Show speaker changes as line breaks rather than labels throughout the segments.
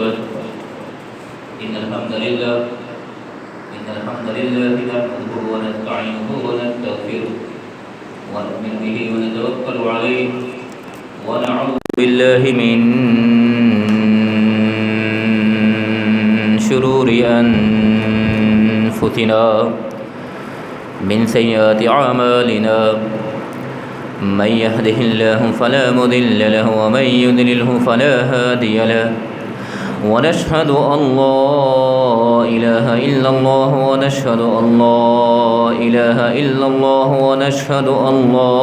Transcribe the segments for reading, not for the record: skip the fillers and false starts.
وبعد إن الحمد لله نحمده ونستعينه ونستغفره ونؤمن به ونتوكل عليه ونعوذ بالله من شرور أنفسنا من سيئات أعمالنا من يهده الله فلا مضل له ومن يضلله فلا هادي له ونشهد أن لا إله إلا الله ونشهد أن لا إله إلا الله ونشهد أن لا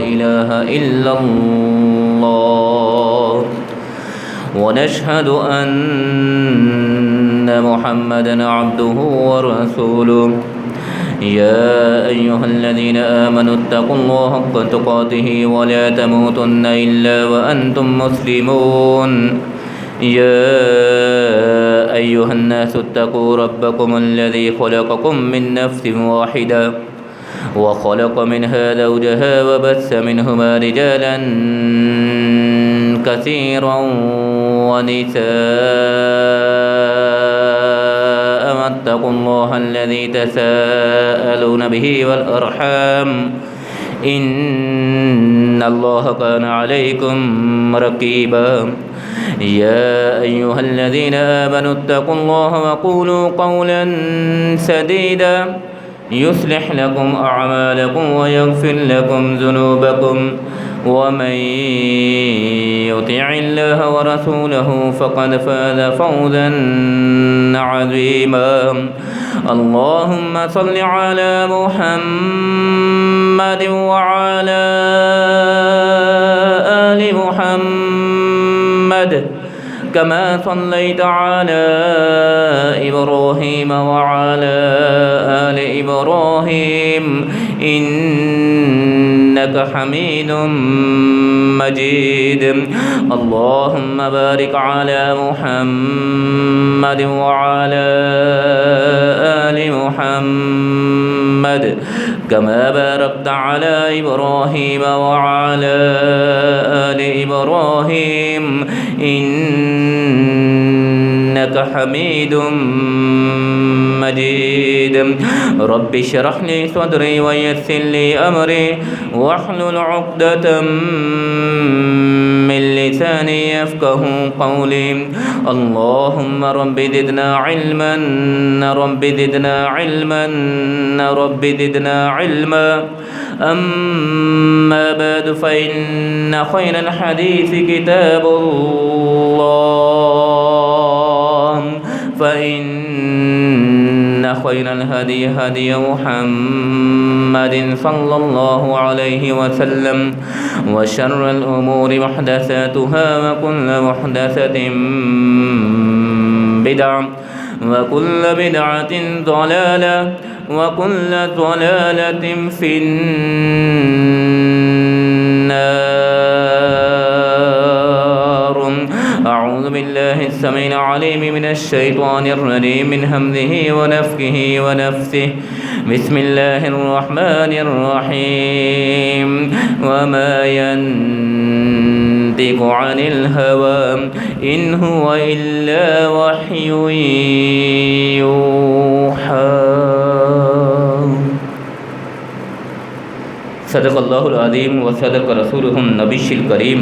إله إلا الله ونشهد أن محمدًا عبده ورسوله يا أيها الذين آمنوا اتقوا الله حق تقاته ولا تموتن إلا وأنتم مسلمون يا أيها الناس اتقوا ربكم الذي خلقكم من نفس واحدة وخلق منها زوجها وبث منهما رجالا كثيرا ونساء واتقوا الله الذي تساءلون به والأرحام إن الله كان عليكم رقيبا يا أيها الذين آمنوا اتقوا الله وقولوا قولا سديدا يصلح لكم أعمالكم ويغفر لكم ذنوبكم ومن يطع الله ورسوله فقد فاز فوزا عظيما اللهم صل على محمد وعلى آل محمد كما صليت على إبراهيم وعلى آل إبراهيم إنك حميد مجيد اللهم بارك على محمد وعلى آل محمد كما باركت على إبراهيم وعلى آل إبراهيم إنك حميد مجيد رب اشرح لي صدري ويسر لي أمري واحلل عقدة من لساني يفقه قولي اللهم رب زدنا علما رب زدنا علما رب زدنا علما أما بعد فإن خير الحديث كتاب الله فإن خير الهدي هدي محمد صلى الله عليه وسلم وشر الأمور محدثاتها وكل محدثة بدعة وكل بدعة ضلالة وكل ضلالة في النار أعوذ بالله السميع العليم من الشيطان الرجيم من همزه ونفخه ونفثه بسم الله الرحمن الرحيم وما ينطق عن الهوى إن هو إلا وحي يوحى صدق الله العظيم وصدق رسوله النبي الكريم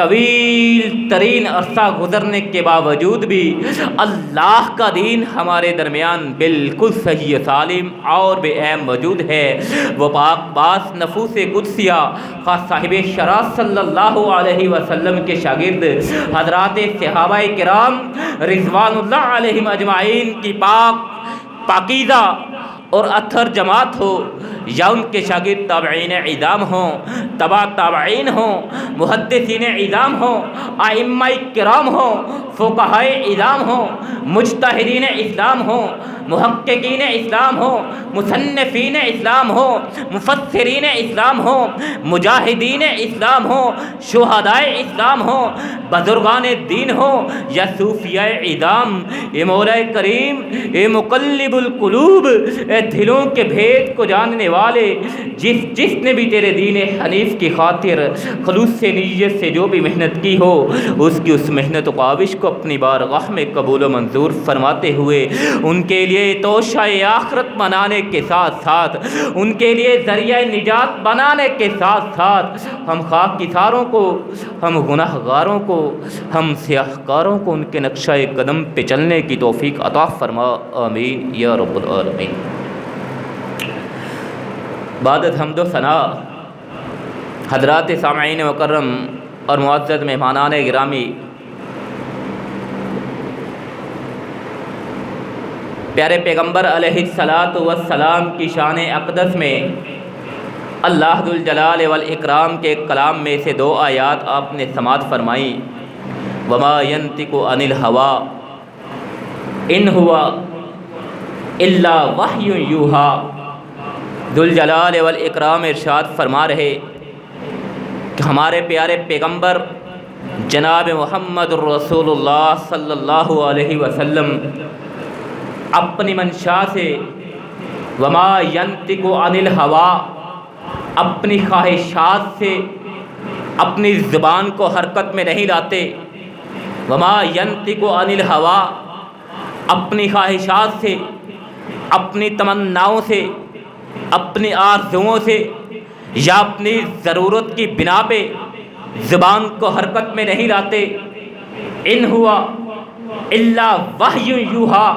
طویل ترین عرصہ گزرنے کے باوجود بھی اللہ کا دین ہمارے درمیان بالکل صحیح سالم اور بے عیب موجود ہے۔ وہ پاک باز نفوس قدسیہ خاص صاحب شرف صلی اللہ علیہ وسلم کے شاگرد حضرات صحابہ کرام رضوان اللہ علیہم اجمعین کی پاکیزہ اور اطہر جماعت ہو، یا ان کے شاگرد تابعین اعظام ہوں، تبع تابعین ہوں، محدثین اعظام ہوں، ائمہ کرام ہوں، فقہاء اعظام ہوں، مجتہدین اسلام ہوں، محققین اسلام ہوں، مصنفین اسلام ہوں، مفسرین اسلام ہوں، مجاہدین اسلام ہوں، شہداء اسلام ہوں، بزرگان دین ہوں یا صوفیاء اعظام، اے مولا کریم، اے مقلب القلوب، اے دلوں کے بھید کو جاننے والے، جس نے بھی تیرے دین حنیف کی خاطر خلوص سے نیت سے جو بھی محنت کی ہو، اس کی اس محنت و کاوش کو اپنی بارگاہ میں قبول و منظور فرماتے ہوئے ان کے لیے توشہ آخرت بنانے کے ساتھ ساتھ، ان کے لیے ذریعہ نجات بنانے کے ساتھ ساتھ، ہم خاکساروں کو، ہم گناہ گاروں کو، ہم سیاہ کاروں کو ان کے نقشہ قدم پہ چلنے کی توفیق عطا فرما، آمین یا رب العالمین۔ بعد حمد و ثنا، حضرات سامعین مکرم اور معزز مہمانان گرامی، پیارے پیغمبر علیہ السلام کی شان اقدس میں اللہ ذو الجلال والاکرام کے کلام میں سے 2 آیات آپ نے سماعت فرمائی۔ وما ينطق عن الهوى ان هو الا وحی یوحی۔ ذو الجلال والاکرام ارشاد فرما رہے کہ ہمارے پیارے پیغمبر جناب محمد الرسول اللہ صلی اللہ علیہ وسلم اپنی منشا سے وما ینطق عن الهوى، اپنی خواہشات سے اپنی زبان کو حرکت میں نہیں لاتے۔ وما ینطق عن الهوى، اپنی خواہشات سے، اپنی تمناؤں سے، اپنی آرزوؤں سے یا اپنی ضرورت کی بنا پہ زبان کو حرکت میں نہیں لاتے۔ ان ہوا الا وحی یوحی،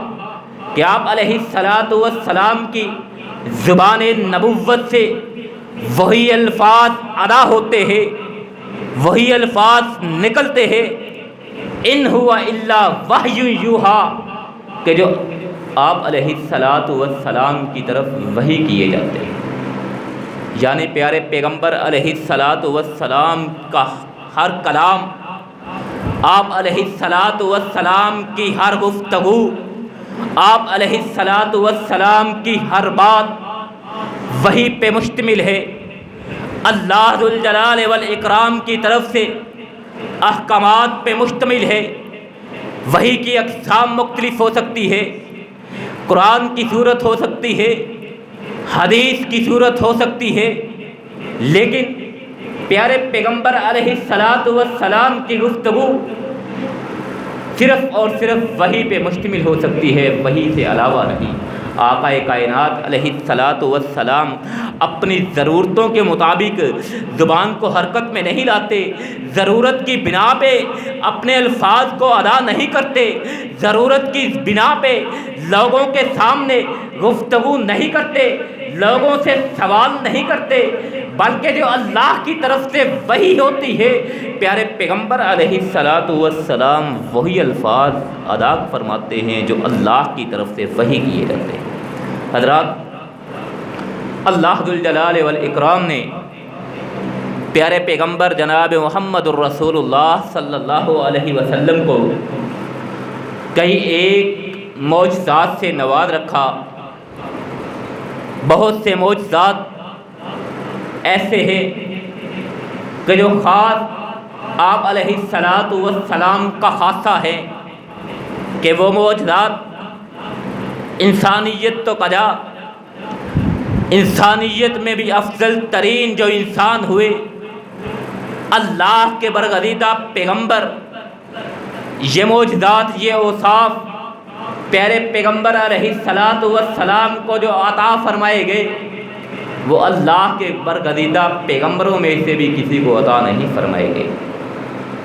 کہ آپ علیہ السلام کی زبان نبوت سے وہی الفاظ ادا ہوتے ہیں، وہی الفاظ نکلتے ہیں۔ ان ہوا الا وحی یوحی، کہ جو آپ علیہ السلام کی طرف وحی کیے جاتے ہیں، یعنی پیارے پیغمبر علیہ السلام کا ہر کلام، آپ علیہ السلام کی ہر گفتگو، آپ علیہ السلام کی ہر بات وحی پہ مشتمل ہے۔ اللہ ذو الجلال والاکرام کی طرف سے احکامات پہ مشتمل ہے۔ وحی کی اقسام مختلف ہو سکتی ہے، قرآن کی صورت ہو سکتی ہے، حدیث کی صورت ہو سکتی ہے، لیکن پیارے پیغمبر علیہ السلام کی گفتگو صرف اور صرف وحی پہ مشتمل ہو سکتی ہے، وحی سے علاوہ نہیں۔ آقا کائنات علیہ السلام اپنی ضرورتوں کے مطابق زبان کو حرکت میں نہیں لاتے، ضرورت کی بنا پہ اپنے الفاظ کو ادا نہیں کرتے، ضرورت کی بنا پہ لوگوں کے سامنے گفتگو نہیں کرتے، لوگوں سے سوال نہیں کرتے، بلکہ جو اللہ کی طرف سے وحی ہوتی ہے، پیارے پیغمبر علیہ السلام وہی الفاظ ادا فرماتے ہیں جو اللہ کی طرف سے وحی کیے جاتے ہیں۔ حضرات، اللہ ذو الجلال والاکرام نے پیارے پیغمبر جناب محمد الرسول اللہ صلی اللہ علیہ وسلم کو کئی ایک معجزات سے نواز رکھا۔ بہت سے معجزات ایسے ہیں کہ جو خاص آپ علیہ السلام کا خاصہ ہے کہ وہ معجزات انسانیت تو کجا، انسانیت میں بھی افضل ترین جو انسان ہوئے، اللہ کے برگزیدہ پیغمبر، یہ معجزات، یہ اوصاف پیارے پیغمبر علیہ السلام کو جو عطا فرمائے گئے، وہ اللہ کے برگزیدہ پیغمبروں میں سے بھی کسی کو عطا نہیں فرمائے گئے۔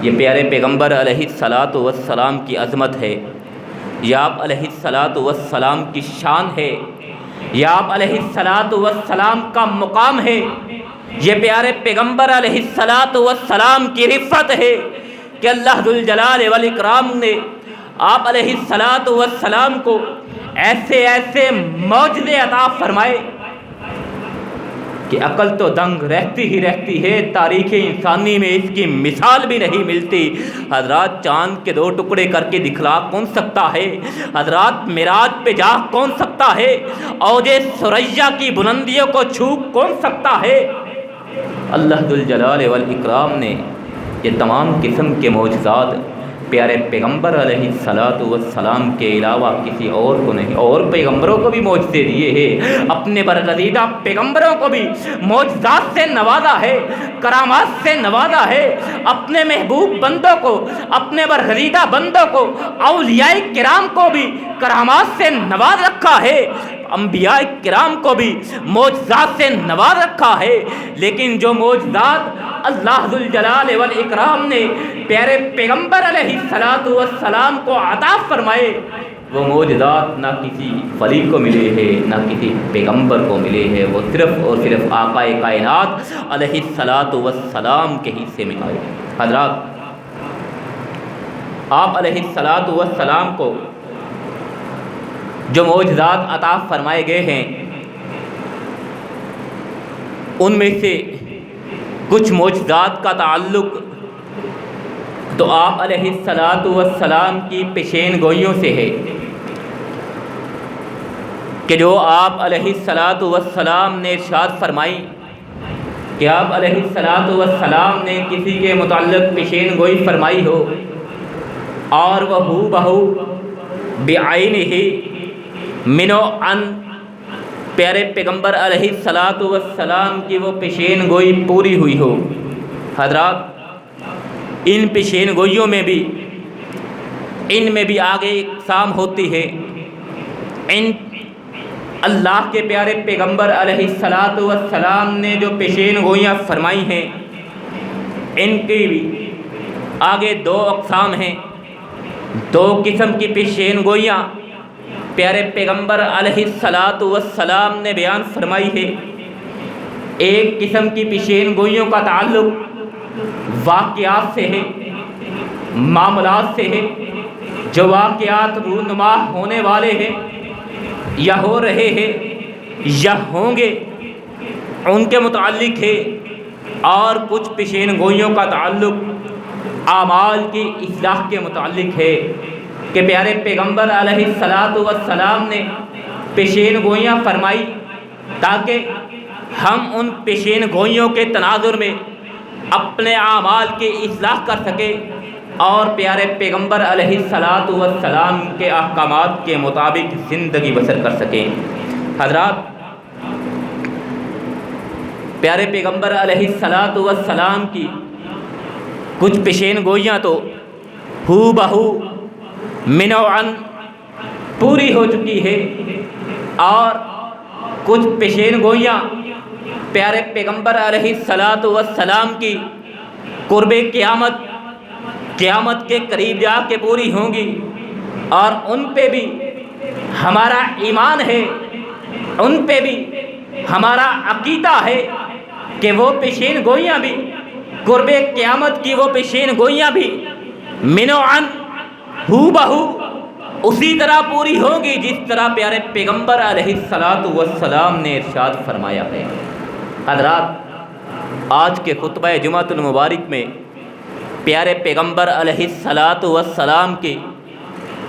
یہ پیارے پیغمبر علیہ الصلاۃ والسلام کی عظمت ہے، یہ آپ علیہ الصلاۃ والسلام کی شان ہے، یہ آپ علیہ الصلاۃ والسلام کا مقام ہے، یہ پیارے پیغمبر علیہ الصلاۃ والسلام کی رفعت ہے کہ اللہ ذوالجلال والاکرام نے آپ علیہ الصلاۃ والسلام کو ایسے ایسے معجزے عطا فرمائے کہ عقل تو دنگ رہتی ہی رہتی ہے، تاریخ انسانی میں اس کی مثال بھی نہیں ملتی۔ حضرات چاند کے 2 ٹکڑے کر کے دکھلا کون سکتا ہے؟ حضرات معراج پہ جا کون سکتا ہے؟ اوج ثریا کی بلندیوں کو چھو کون سکتا ہے؟ اللہ ذوالجلال والاکرام نے یہ تمام قسم کے معجزات پیارے پیغمبر علیہ الصلاۃ والسلام کے علاوہ کسی اور کو نہیں، اور پیغمبروں کو بھی معجزے دیے ہیں، اپنے برگزیدہ پیغمبروں کو بھی معجزات سے نوازا ہے، کرامات سے نوازا ہے، اپنے محبوب بندوں کو، اپنے برگزیدہ بندوں کو، اولیاء کرام کو بھی کرامات سے نواز رکھا ہے، انبیاء کرام کو بھی معجزات سے نواز رکھا ہے۔ لیکن جو معجزات اللہ ذوالجلال والاکرام نے پیارے پیغمبر علیہ الصلاۃ والسلام کو عطا فرمائے، وہ معجزات نہ کسی ولی کو ملے ہیں، نہ کسی پیغمبر کو ملے ہیں، وہ صرف اور صرف آقا کائنات علیہ الصلاۃ والسلام کے حصے میں آئے۔ حضرات آپ علیہ الصلاۃ والسلام کو جو معجزات عطا فرمائے گئے ہیں، ان میں سے کچھ معجزات کا تعلق تو آپ علیہ الصلاۃ والسلام کی پیشین گوئیوں سے ہے کہ جو آپ علیہ الصلاۃ والسلام نے ارشاد فرمائی کہ آپ علیہ الصلاۃ والسلام نے کسی کے متعلق پیشین گوئی فرمائی ہو اور وہ ہو بہو بعینہ منو ان پیارے پیغمبر علیہ الصلاۃ والسلام کی وہ پیشین گوئی پوری ہوئی ہو۔ حضرات ان پیشین گوئیوں میں بھی آگے اقسام ہوتی ہے۔ ان اللہ کے پیارے پیغمبر علیہ الصلاۃ والسلام نے جو پیشین گوئیاں فرمائی ہیں، ان کی بھی آگے 2 اقسام ہیں، 2 قسم کی پیشین گوئیاں پیارے پیغمبر علیہ الصلاۃ والسلام نے بیان فرمائی ہے۔ ایک قسم کی پیشین گوئیوں کا تعلق واقعات سے ہے، معاملات سے ہے، جو واقعات رونما ہونے والے ہیں یا ہو رہے ہیں یا ہوں گے، ان کے متعلق ہے، اور کچھ پیشین گوئیوں کا تعلق اعمال کی اصلاح کے متعلق ہے کہ پیارے پیغمبر علیہ الصلاۃ والسلام نے پیشین گوئیاں فرمائی تاکہ ہم ان پیشین گوئیوں کے تناظر میں اپنے اعمال کی اصلاح کر سکیں اور پیارے پیغمبر علیہ الصلاۃ والسلام کے احکامات کے مطابق زندگی بسر کر سکیں۔ حضرات پیارے پیغمبر علیہ الصلاۃ والسلام کی کچھ پیشین گوئیاں تو ہو بہو منوعاً پوری ہو چکی ہے، اور کچھ پیشین گوئیاں پیارے پیغمبر علیہ الصلاۃ والسلام کی قرب قیامت کے قریب جا کے پوری ہوں گی، اور ان پہ بھی ہمارا ایمان ہے، ان پہ بھی ہمارا عقیدہ ہے کہ وہ پیشین گوئیاں بھی، قرب قیامت کی وہ پیشین گوئیاں بھی منوعاً ہو بہو اسی طرح پوری ہوگی جس طرح پیارے پیغمبر علیہ الصلاۃ والسلام نے ارشاد فرمایا ہے۔ حضرات آج کے خطبہ جمعۃ المبارک میں پیارے پیغمبر علیہ الصلاۃ والسلام کی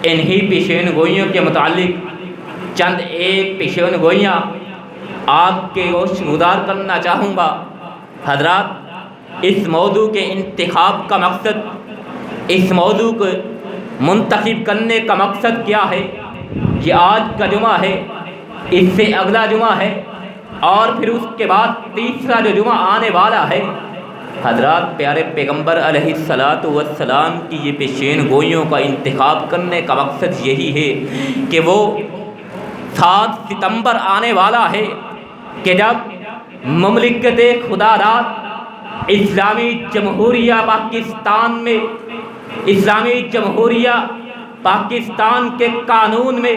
انہی پیشین گوئیوں کے متعلق چند ایک پیشین گوئیاں آپ کے گوش گزار کرنا چاہوں گا۔ حضرات اس موضوع کے انتخاب کا مقصد، اس موضوع کو منتخب کرنے کا مقصد کیا ہے؟ یہ آج کا جمعہ ہے، اس سے اگلا جمعہ ہے، اور پھر اس کے بعد تیسرا جو جمعہ آنے والا ہے۔ حضرات پیارے پیغمبر علیہ الصلاۃ والسلام کی یہ پیشین گوئیوں کا انتخاب کرنے کا مقصد یہی ہے کہ وہ 7 ستمبر آنے والا ہے کہ جب مملکت خدا داد اسلامی جمہوریہ پاکستان میں، اسلامی جمہوریہ پاکستان کے قانون میں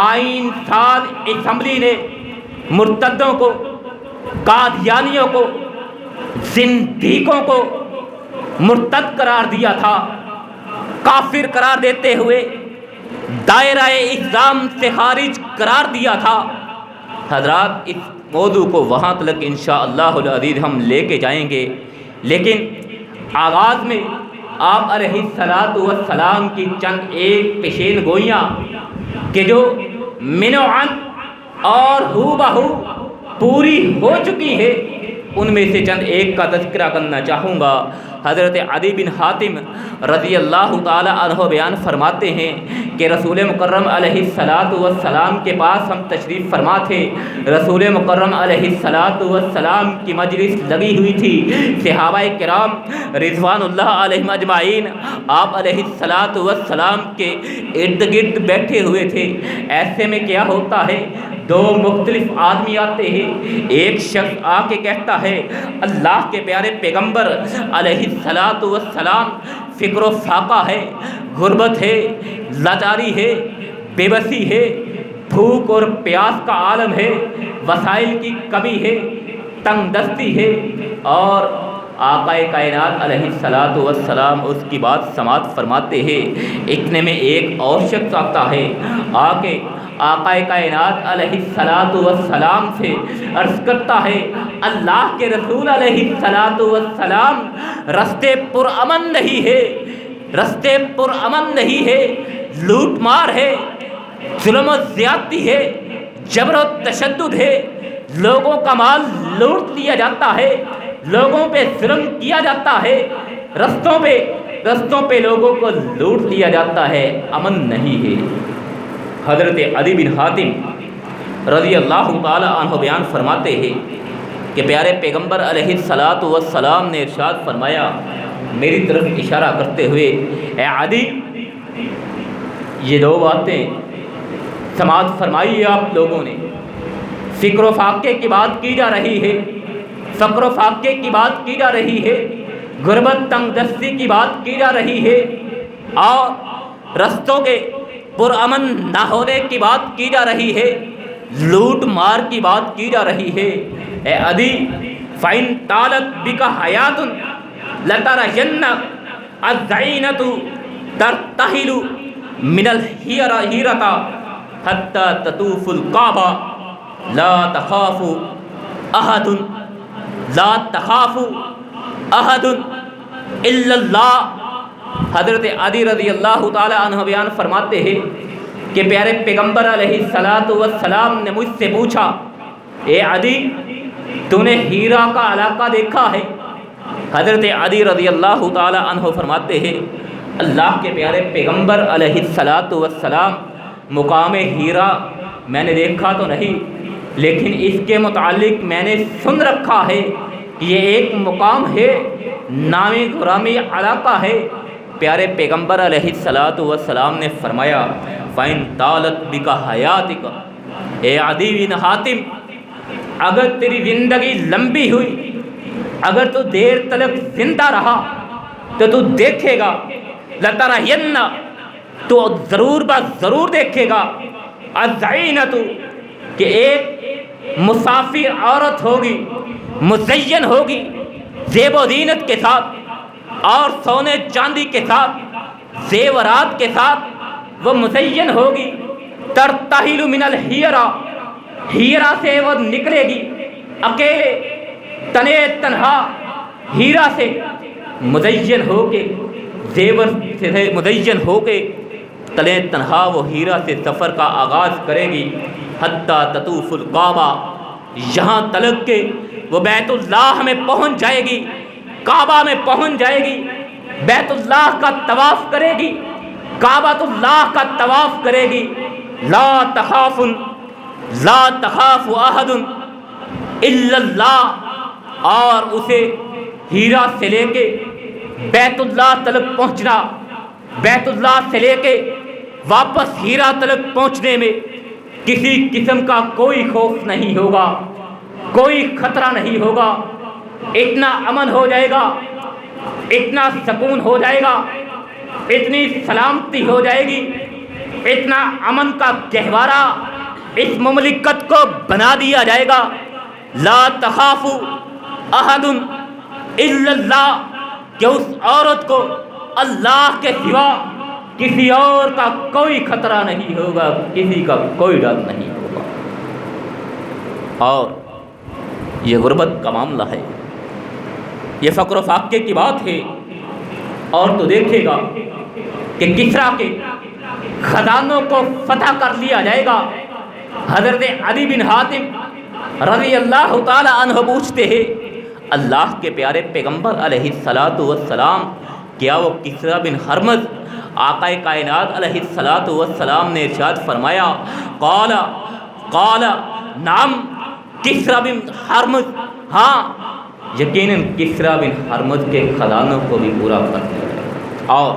آئین ساز اسمبلی نے مرتدوں کو، قادیانیوں کو، زندیقوں کو مرتد قرار دیا تھا، کافر قرار دیتے ہوئے دائرہ اسلام سے خارج قرار دیا تھا۔ حضرات، اس موضوع کو وہاں تک انشاءاللہ العزیز ہم لے کے جائیں گے، لیکن آغاز میں آپ علیہ السلام کی چند ایک پیشین گوئیاں کہ جو منوعاً اور ہو بہو پوری ہو چکی ہے، ان میں سے چند ایک کا تذکرہ کرنا چاہوں گا۔ حضرت عدی بن حاتم رضی اللہ تعالی عنہ بیان فرماتے ہیں کہ رسول مکرم علیہ السلام کے پاس ہم تشریف فرما تھے۔ رسول مکرم علیہ السلام کی مجلس لگی ہوئی تھی، صحابہ کرام رضوان اللہ علیہم اجمعین آپ علیہ السلام کے ارد گرد بیٹھے ہوئے تھے۔ ایسے میں کیا ہوتا ہے، دو مختلف آدمی آتے ہیں۔ ایک شخص آ کے کہتا ہے، اللہ کے پیارے پیغمبر علیہ السلام، فکر و فاقہ ہے، غربت ہے، لاچاری ہے، بے بسی ہے، بھوک اور پیاس کا عالم ہے، وسائل کی کمی ہے، تنگ دستی ہے، اور آقا کائنات علیہ السلام اس کی بات سماعت فرماتے ہیں۔ اتنے میں ایک اور شخص آتا ہے، آ کے آقا کائنات علیہ السلام سے عرض کرتا ہے، اللہ کے رسول علیہ السلام، رستے پرامن نہیں ہے، رستے پرامن نہیں ہے، لوٹ مار ہے، ظلم و زیادتی ہے، جبر و تشدد ہے، لوگوں کا مال لوٹ لیا جاتا ہے، لوگوں پہ ظلم کیا جاتا ہے، رستوں پہ لوگوں کو لوٹ لیا جاتا ہے، امن نہیں ہے۔ حضرت عدی بن حاتم رضی اللہ تعالی عنہ بیان فرماتے ہیں کہ پیارے پیغمبر علیہ السلام نے ارشاد فرمایا، میری طرف اشارہ کرتے ہوئے، اے عدی، یہ دو باتیں سماعت فرمائی آپ لوگوں نے۔ فکر و فاقے کی بات کی جا رہی ہے، فقر و فاقے کی بات کی جا رہی ہے، غربت تنگ دستی کی بات کی جا رہی ہے، اور رستوں کے پرامن نہ ہونے کی بات کی جا رہی ہے، لوٹ مار کی بات کی جا رہی ہے۔ اے عدی، فَإِن طَالَتْ بِكَ حَيَاتٌ لَتَرَيَنَّ الزَّعِينَةُ تَرْتَحِلُ مِنَ الْحِيرَةِ حَتَّى تَطُوفُ الْكَعْبَةَ لَا تَخَافُ أَحَدٌ إِلَّا اللَّهُ۔ حضرت عدی رضی اللہ تعالی عنہ بیان فرماتے ہیں کہ پیارے پیغمبر علیہ السلام نے مجھ سے پوچھا، اے عدی، تو نے ہیرا کا علاقہ دیکھا ہے؟ حضرت عدی رضی اللہ تعالی عنہ فرماتے ہیں، اللہ کے پیارے پیغمبر علیہ السلام، مقام ہیرا میں نے دیکھا تو نہیں، لیکن اس کے متعلق میں نے سن رکھا ہے کہ یہ ایک مقام ہے، نامی غرامی علاقہ ہے۔ پیارے پیغمبر علیہ السلام نے فرمایا، فَإِن طَالَتْ بِكَ حَيَاتِكَ، اے عدی بن حاتم، اگر تیری زندگی لمبی ہوئی، اگر تو دیر تلک زندہ رہا، تو دیکھے گا، لَتَرَيَنَّ، تو ضرور دیکھے گا، الزَّعِينَةُ، کہ ایک مسافر عورت ہوگی، مزین ہوگی، زیب و زینت کے ساتھ اور سونے چاندی کے ساتھ، زیورات کے ساتھ وہ مزین ہوگی، ترتحل من الحیرہ، ہیرا سے وہ نکلے گی، اکیلے تنے تنہا ہیرا سے مزین ہو کے، زیور سے مزین ہو کے تنے تنہا وہ ہیرا سے سفر کا آغاز کرے گی، حتیٰ تطوف الکعبہ، یہاں تلک کے وہ بیت اللہ میں پہنچ جائے گی، کعبہ میں پہنچ جائے گی، بیت اللہ کا طواف کرے گی، کعبۃ اللہ کا طواف کرے گی، لا تخاف احد الا اللہ، اور اسے ہیرا سے لے کے بیت اللہ تلک پہنچنا، بیت اللہ سے لے کے واپس ہیرا تلک پہنچنے میں کسی قسم کا کوئی خوف نہیں ہوگا، کوئی خطرہ نہیں ہوگا، اتنا امن ہو جائے گا، اتنا سکون ہو جائے گا، اتنی سلامتی ہو جائے گی، اتنا امن کا گہوارہ اس مملکت کو بنا دیا جائے گا. لا تخاف احد الا اللہ، کہ اس عورت کو اللہ کے سوا کسی اور کا کوئی خطرہ نہیں ہوگا، کسی کا کوئی ڈر نہیں ہوگا. اور یہ غربت کا معاملہ ہے، یہ فقر و فاقے کی بات ہے. اور تو دیکھے گا کہ کسریٰ کے خزانوں کو فتح کر لیا جائے گا. حضرت عدی بن حاتم رضی اللہ تعالی عنہ پوچھتے ہیں اللہ کے پیارے پیغمبر علیہ الصلاۃ والسلام، کیا وہ کسریٰ بن ہرمز آقا کائنات علیہ الصلاۃ والسلام نے ارشاد فرمایا قال نعم کسریٰ بن ہرمز، ہاں یقیناً کسریٰ بن ہرمز کے خزانوں کو بھی پورا کر دیا جائے. اور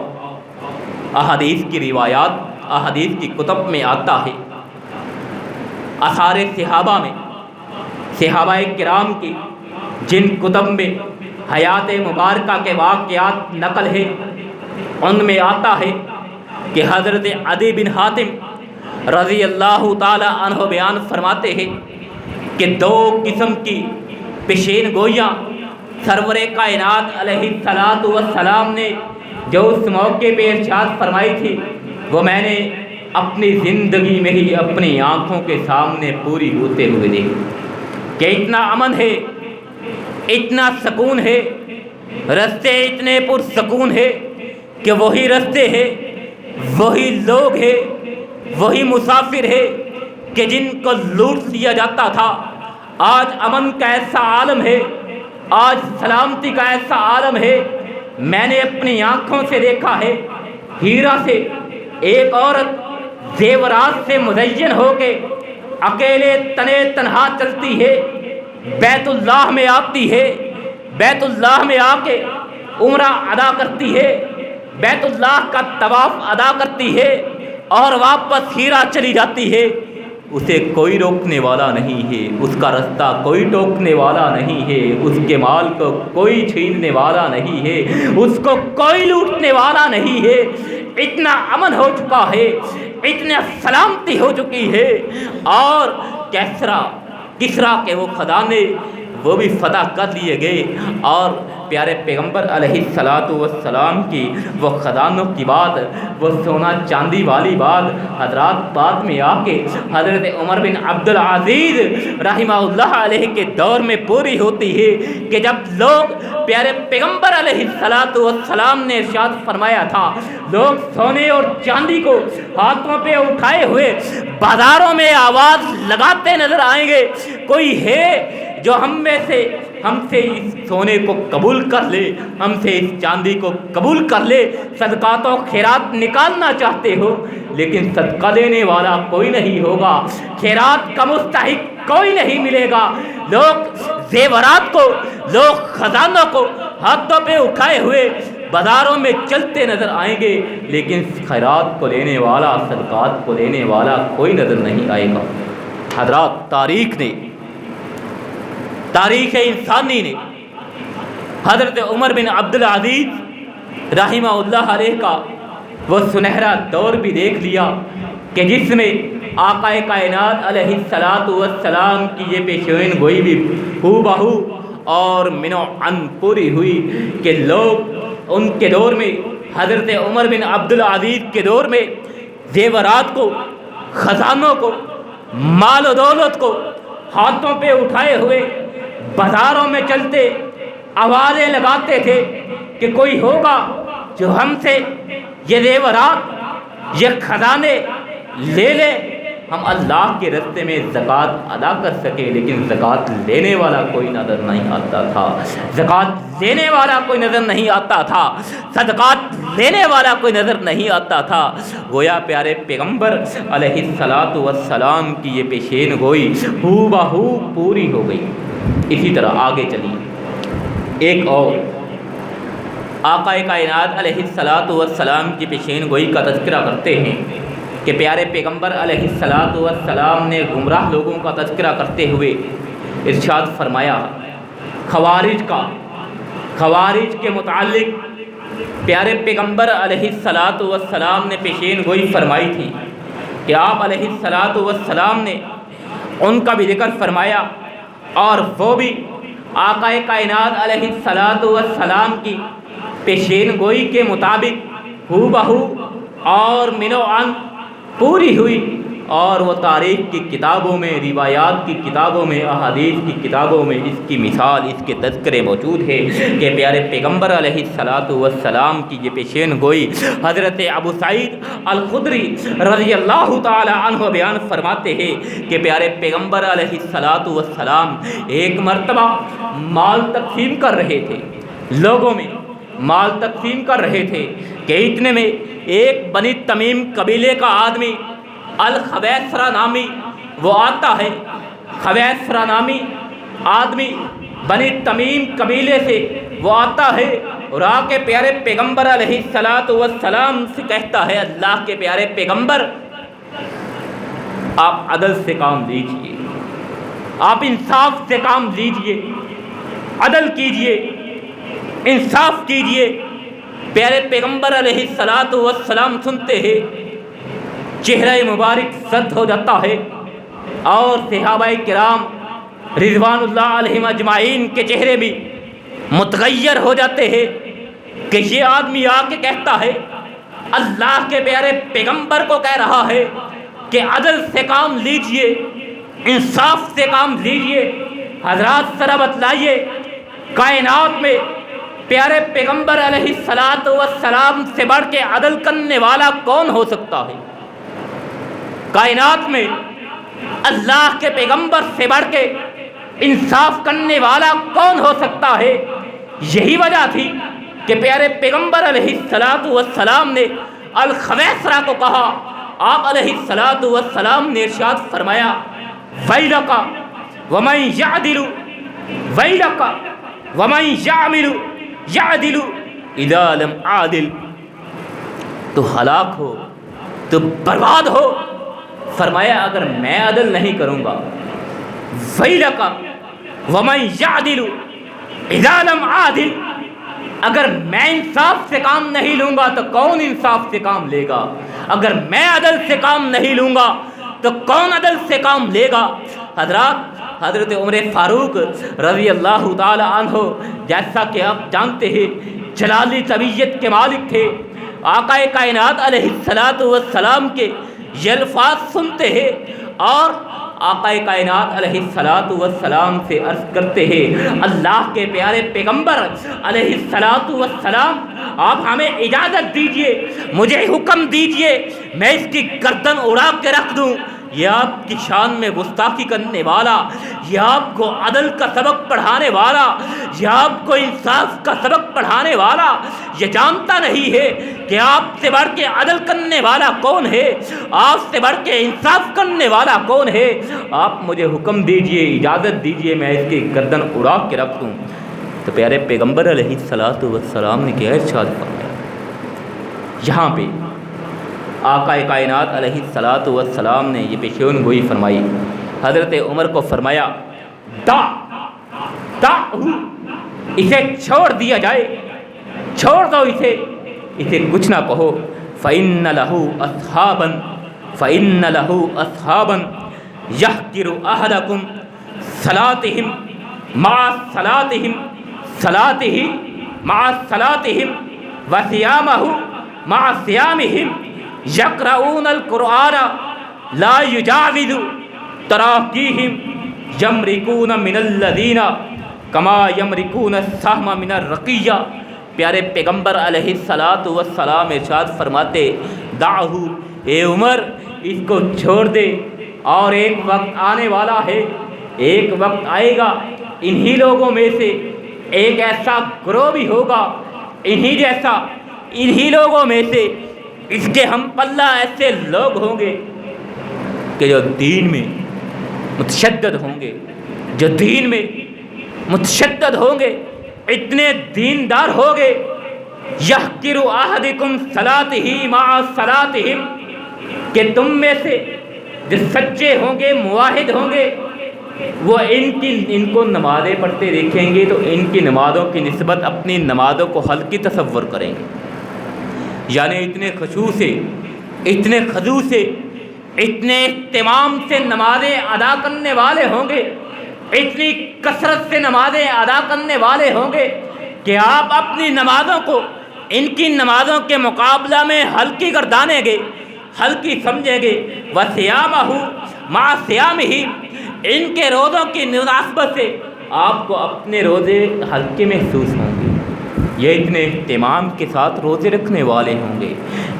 احادیث کی روایات، احادیث کی کتب میں آتا ہے، آثار صحابہ میں، صحابہ کرام کی جن کتب میں حیات مبارکہ کے واقعات نقل ہے، ان میں آتا ہے کہ حضرت عدی بن حاتم رضی اللہ تعالی عنہ بیان فرماتے ہیں کہ دو قسم کی پیشین گوئیاں سرور کائنات علیہ الصلاۃ والسلام نے جو اس موقع پہ ارشاد فرمائی تھی، وہ میں نے اپنی زندگی میں ہی اپنی آنکھوں کے سامنے پوری ہوتے ہوئے دیکھی. کہ اتنا امن ہے، اتنا سکون ہے، رستے اتنے پرسکون ہے کہ وہی رستے ہیں، وہی لوگ ہیں، وہی مسافر ہے کہ جن کو لوٹ لیا جاتا تھا. آج امن کا ایسا عالم ہے، آج سلامتی کا ایسا عالم ہے. میں نے اپنی آنکھوں سے دیکھا ہے، ہیرا سے ایک عورت زیورات سے مزین ہو کے اکیلے تنے تنہا چلتی ہے، بیت اللہ میں آتی ہے، بیت اللہ میں آ کے عمرہ ادا کرتی ہے، بیت اللہ کا طواف ادا کرتی ہے اور واپس ہیرا چلی جاتی ہے. اسے کوئی روکنے والا نہیں ہے، اس کا رستہ کوئی ٹوکنے والا نہیں ہے، اس کے مال کو کوئی چھیننے والا نہیں ہے، اس کو کوئی لوٹنے والا نہیں ہے. اتنا امن ہو چکا ہے، اتنا سلامتی ہو چکی ہے. اور کسریٰ کے وہ خزانے وہ بھی فتح کر لیے گئے. اور پیارے پیغمبر علیہ الصلاۃ والسلام کی وہ خزانوں کی بات، وہ سونا چاندی والی بات حضرات بعد میں آ کے حضرت عمر بن عبدالعزیز رحمہ اللہ علیہ کے دور میں پوری ہوتی ہے کہ جب لوگ پیارے پیغمبر علیہ الصلاۃ والسلام نے ارشاد فرمایا تھا، لوگ سونے اور چاندی کو ہاتھوں پہ اٹھائے ہوئے بازاروں میں آواز لگاتے نظر آئیں گے، کوئی ہے جو ہم سے اس سونے کو قبول کر لے، ہم سے اس چاندی کو قبول کر لے، صدقات و خیرات نکالنا چاہتے ہو، لیکن صدقہ دینے والا کوئی نہیں ہوگا، خیرات کا مستحق کوئی نہیں ملے گا. لوگ زیورات کو، لوگ خزانوں کو ہاتھوں پہ اٹھائے ہوئے بازاروں میں چلتے نظر آئیں گے، لیکن خیرات کو لینے والا، صدقات کو لینے والا کوئی نظر نہیں آئے گا. حضرات تاریخ انسانی نے حضرت عمر بن عبدالعزیز رحمہ اللہ علیہ کا وہ سنہرا دور بھی دیکھ لیا کہ جس میں آقا کائنات علیہ الصلاۃ والسلام کی یہ پیشین گوئی بھی ہو بہو اور منو عن پوری ہوئی کہ لوگ ان کے دور میں، حضرت عمر بن عبدالعزیز کے دور میں، زیورات کو، خزانوں کو، مال و دولت کو ہاتھوں پہ اٹھائے ہوئے بازاروں میں چلتے آوازیں لگاتے تھے کہ کوئی ہوگا جو ہم سے یہ زیورات، یہ خزانے لے لے، ہم اللہ کے راستے میں زکوٰۃ ادا کر سکے. لیکن زکوٰۃ لینے والا کوئی نظر نہیں آتا تھا، زکوٰۃ لینے والا کوئی نظر نہیں آتا تھا، صدقات لینے والا کوئی نظر نہیں آتا تھا. گویا پیارے پیغمبر علیہ الصلاۃ والسلام کی یہ پیشین گوئی ہو بہو پوری ہو گئی. اسی طرح آگے چلیے، ایک اور آقا کائنات علیہ الصلاۃ والسلام کی پیشین گوئی کا تذکرہ کرتے ہیں کہ پیارے پیغمبر علیہ الصلاۃ والسلام نے گمراہ لوگوں کا تذکرہ کرتے ہوئے ارشاد فرمایا، خوارج کے متعلق پیارے پیغمبر علیہ الصلاۃ والسلام نے پیشین گوئی فرمائی تھی کہ آپ علیہ الصلاۃ والسلام نے ان کا بھی ذکر فرمایا، اور وہ بھی آقا کائنات علیہ الصلاۃ والسلام کی پیشین گوئی کے مطابق ہو بہو اور منو عن پوری ہوئی، اور وہ تاریخ کی کتابوں میں، روایات کی کتابوں میں، احادیث کی کتابوں میں اس کی مثال، اس کے تذکرے موجود ہے کہ پیارے پیغمبر علیہ الصلاۃ والسلام کی یہ پیشین گوئی حضرت ابو سعید الخدری رضی اللہ تعالی عنہ بیان فرماتے ہیں کہ پیارے پیغمبر علیہ الصلاۃ والسلام ایک مرتبہ مال تقسیم کر رہے تھے، لوگوں میں مال تقسیم کر رہے تھے کہ اتنے میں ایک بنی تمیم قبیلے کا آدمی الخویسرہ نامی وہ آتا ہے، خویسرہ نامی آدمی بنی تمیم قبیلے سے وہ آتا ہے اور آ کے پیارے پیغمبر علیہ الصلاۃ والسلام سے کہتا ہے، اللہ کے پیارے پیغمبر آپ عدل سے کام لیجئے، آپ انصاف سے کام لیجئے، عدل کیجئے، انصاف کیجئے۔ پیارے پیغمبر علیہ الصلاۃ والسلام سنتے ہیں، چہرہ مبارک زرد ہو جاتا ہے، اور صحابہ کرام رضوان اللہ علیہم اجمعین کے چہرے بھی متغیر ہو جاتے ہیں کہ یہ آدمی آ کے کہتا ہے، اللہ کے پیارے پیغمبر کو کہہ رہا ہے کہ عدل سے کام لیجئے، انصاف سے کام لیجئے۔ حضرات ذرا بتلائیے، کائنات میں پیارے پیغمبر علیہ الصلاۃ والسلام سے بڑھ کے عدل کرنے والا کون ہو سکتا ہے؟ کائنات میں اللہ کے پیغمبر سے بڑھ کے انصاف کرنے والا کون ہو سکتا ہے؟ یہی وجہ تھی کہ پیارے پیغمبر علیہ الصلاۃ والسلام نے الخویسرہ کو کہا، آپ علیہ الصلاۃ والسلام نے ارشاد فرمایا، ویلک ومن یعدل، ویلک ومن یعمل یعدل اذا لم عادل، تو ہلاک ہو، تو برباد ہو۔ فرمایا اگر میں عدل نہیں کروں گا، ویلک ومن یعدل اذا لم عادل، اگر میں انصاف سے کام نہیں لوں گا تو کون انصاف سے کام لے گا؟ اگر میں عدل سے کام نہیں لوں گا تو کون عدل سے کام لے گا؟ حضرات، حضرت عمر فاروق رضی اللہ تعالی عنہ جیسا کہ آپ جانتے ہیں جلالی طبیعت کے مالک تھے، آقا کائنات علیہ الصلاۃ والسلام کے یہ الفاظ سنتے ہیں اور آقا کائنات علیہ الصلاۃ والسلام سے عرض کرتے ہیں، اللہ کے پیارے پیغمبر علیہ الصلاۃ والسلام آپ ہمیں اجازت دیجئے، مجھے حکم دیجئے، میں اس کی گردن اڑا کے رکھ دوں۔ یہ آپ کی شان میں گستاخی کرنے والا، یہ آپ کو عدل کا سبق پڑھانے والا، یہ آپ کو انصاف کا سبق پڑھانے والا یہ جانتا نہیں ہے کہ آپ سے بڑھ کے عدل کرنے والا کون ہے، آپ سے بڑھ کے انصاف کرنے والا کون ہے۔ آپ مجھے حکم دیجئے، اجازت دیجئے، میں اس کی گردن اڑا کے رکھ دوں۔ تو پیارے پیغمبر علیہ الصلاۃ والسلام نے کیا ارشاد فرمایا؟ یہاں پہ آقا کائنات علیہ الصلاۃ والسلام نے یہ پیشین گوئی فرمائی، حضرت عمر کو فرمایا، اسے چھوڑ دیا جائے، چھوڑ دو اسے کچھ نہ کہو۔ فَإِنَّ لَهُ أَصْحَابًا يَحْقِرُ أَحَدَكُمْ صَلَاتِهِمْ مَعَ صَلَاتِهِمْ وَصِيَامَهُ مَعَ صِيَامِهِمْ يَقْرَؤُونَ الْقُرْآنَ لَا يُجَاوِزُ تَرَاقِيهِمْ يَمْرِقُونَ مِنَ الَّذِينَ كَمَا يَمْرِقُونَ السَّهْمَ مِنَ الرَّقِيَّةِ۔ پیارے پیغمبر علیہ الصلاۃ والسلام ارشاد فرماتے، دعہ، اے عمر اس کو چھوڑ دے، اور ایک وقت آنے والا ہے، ایک وقت آئے گا انہی لوگوں میں سے ایک ایسا گروہ بھی ہوگا، انہی لوگوں میں سے اس کے ہم پلہ ایسے لوگ ہوں گے کہ جو دین میں متشدد ہوں گے، اتنے دیندار ہوں گے، یحقر احدکم صلاتہ مع صلاتہم، کہ تم میں سے جو سچے ہوں گے، موحد ہوں گے، وہ ان کو نمازیں پڑھتے دیکھیں گے تو ان کی نمازوں کی نسبت اپنی نمازوں کو ہلکی تصور کریں گے، یعنی اتنے خشوع سے، اتنے خضوع سے، اتنے اہتمام سے نمازیں ادا کرنے والے ہوں گے، اتنی کثرت سے نمازیں ادا کرنے والے ہوں گے کہ آپ اپنی نمازوں کو ان کی نمازوں کے مقابلہ میں ہلکی گردانیں گے، ہلکی سمجھیں گے۔ وَصِيَامَهُ مَعَ صِيَامِهِ، ان کے روزوں کی مناسبت سے آپ کو اپنے روزے ہلکے محسوس ہوں گے۔ یہ اتنے اہتمام کے ساتھ روزے رکھنے والے ہوں گے،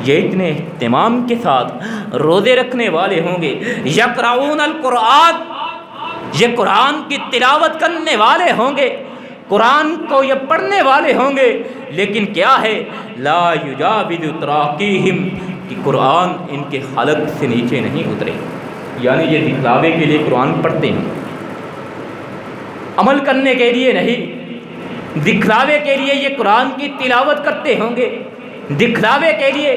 یہ اتنے اہتمام کے ساتھ روزے رکھنے والے ہوں گے۔ یقرؤون القرآن، یہ قرآن کی تلاوت کرنے والے ہوں گے، قرآن کو یہ پڑھنے والے ہوں گے، لیکن کیا ہے، لا یجاوز تراقیہم، کہ قرآن ان کے حلق سے نیچے نہیں اترے، یعنی یہ دکھلاوے کے لیے قرآن پڑھتے ہیں، عمل کرنے کے لیے نہیں، دکھلاوے کے لیے یہ قرآن کی تلاوت کرتے ہوں گے، دکھلاوے کے لیے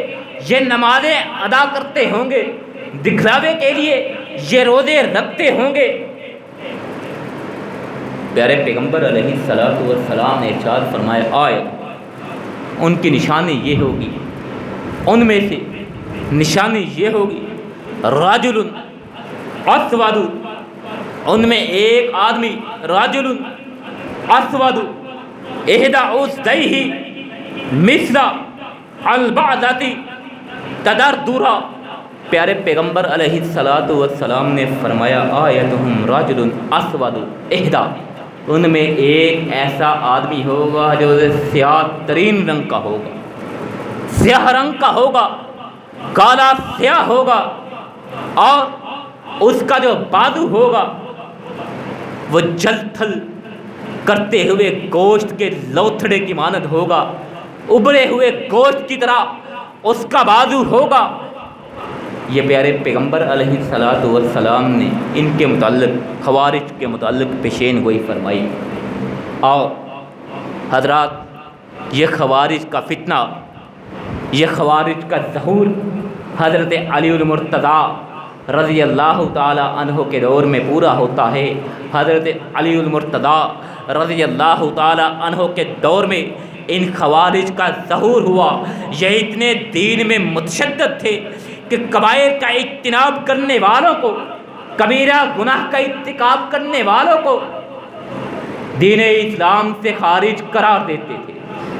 یہ نمازیں ادا کرتے ہوں گے، دکھلاوے کے لیے یہ روزے رکھتے ہوں گے۔ پیارے پیغمبر علیہ السلام نے ارشاد فرمایا، آیت ان کی نشانی یہ ہوگی، ان میں سے نشانی یہ ہوگی، راجل اسود، ان میں ایک آدمی، راجل اسود احدی اذنیہ مثل البعضۃ تدردرا۔ پیارے پیغمبر علیہ السلام نے فرمایا، آیتہم راجل اسود احدی، ان میں ایک ایسا آدمی ہوگا جو سیاہ ترین رنگ کا ہوگا، سیاہ رنگ کا ہوگا، کالا سیاہ ہوگا، اور اس کا جو بازو ہوگا وہ جل تھل کرتے ہوئے گوشت کے لوتھڑے کی مانند ہوگا، ابلے ہوئے گوشت کی طرح اس کا بازو ہوگا۔ یہ پیارے پیغمبر علیہ السلام نے ان کے متعلق، خوارج کے متعلق پیشین گوئی فرمائی۔ اور حضرات، یہ خوارج کا فتنہ، یہ خوارج کا ظہور حضرت علی المرتضیٰ رضی اللہ تعالی عنہ کے دور میں پورا ہوتا ہے۔ حضرت علی المرتضیٰ رضی اللہ تعالی عنہ کے دور میں ان خوارج کا ظہور ہوا۔ یہ اتنے دین میں متشدد تھے کہ کبائر کا اجتناب کرنے والوں کو، کبیرہ گناہ کا ارتکاب کرنے والوں کو دین اسلام سے خارج قرار دیتے تھے۔